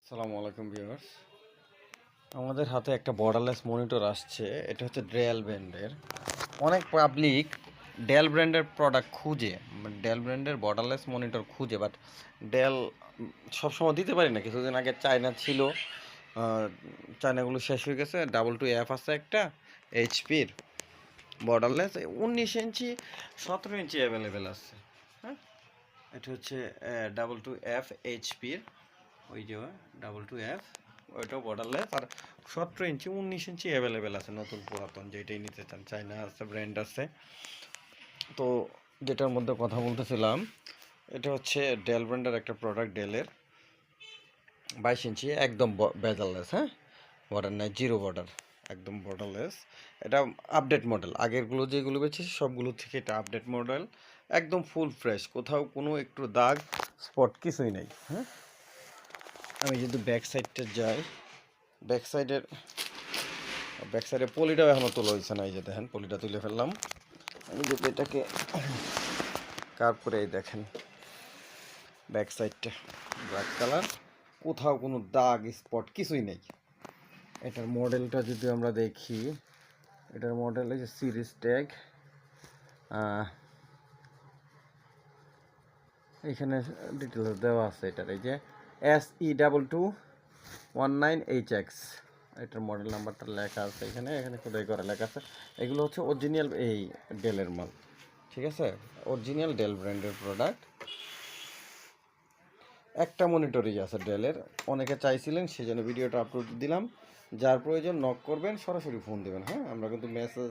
আসসালামু আলাইকুম ভিউয়ার্স। আমাদের হাতে একটা বর্ডারলেস মনিটর আসছে। এটা হচ্ছে ডেল ব্র্যান্ডের। অনেক পাবলিক ডেল ব্র্যান্ডের প্রোডাক্ট খুঁজে, ডেল ব্র্যান্ডের বর্ডারলেস মনিটর খুঁজে, বাট ডেল সবসময় দিতে পারি না। কিছুদিন আগে চায়না ছিল, চায়নাগুলো শেষ হয়ে গেছে। W2F আছে একটা এইচপির বর্ডারলেস, 19 ইঞ্চি 17 ইঞ্চি অ্যাভেলেবেল আছে। হ্যাঁ, এটা হচ্ছে W2F এইচপির, ওই যে W2F, ওইটাও বর্ডারলেস। আর 17 ইঞ্চি 19 ইঞ্চি অ্যাভেলেবেল আছে, নতুন পুরাতন যেটাই নিতে চান। চায়না আছে, ব্র্যান্ড আছে। তো যেটার মধ্যে কথা বলতেছিলাম, এটা হচ্ছে ডেল ব্র্যান্ডের একটা প্রোডাক্ট, ডেলের 22 ইঞ্চি, একদম বেজারলেস। হ্যাঁ, বর্ডার নাই, জিরো বর্ডার, একদম বর্ডারলেস। এটা আপডেট মডেল, আগেরগুলো যেগুলো বেছে সবগুলো থেকে এটা আপডেট মডেল, একদম ফুল ফ্রেশ, কোথাও কোনো একটু দাগ স্পট কিছুই নেই। হ্যাঁ, আমি যদি ব্যাক সাইডটা যাই, ব্যাক সাইডে পলিটাও এখনও তোলা হয়েছে না। এই যে দেখেন, পলিটা তুলে ফেললাম। আমি যদি এটাকে কার্ভ করে, এই দেখেন ব্যাক সাইডটা ব্ল্যাক কালার, কোথাও কোনো দাগ স্পট কিছুই নেই। এটার মডেলটা যদি আমরা দেখি, এটার মডেল হচ্ছে সিরিজ ট্যাগ। এখানে ডিটেলস দেওয়া আছে এটার, এই যে SE2219HX, এটার মডেল নাম্বারটা লেখা আছে এখানে, এখানে খোদাই করে লেখা আছে। এগুলো হচ্ছে অরিজিনাল এই ডেলের মাল, ঠিক আছে, অরিজিনাল ডেল ব্র্যান্ডের প্রোডাক্ট। একটা মনিটরই আছে ডেলের, অনেকে চাইছিলেন সেজন্য ভিডিওটা আপলোড দিলাম। যার প্রয়োজন নক করবেন, সরাসরি ফোন দেবেন। হ্যাঁ, আমরা কিন্তু মেসেজ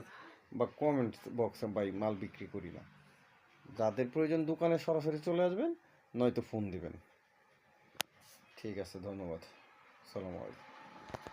বা কমেন্ট বক্সে বাই মাল বিক্রি করি না। যাদের প্রয়োজন দোকানে সরাসরি চলে আসবেন, নয়তো ফোন দিবেন। ঠিক আছে, ধন্যবাদ, আসসালামু আলাইকুম।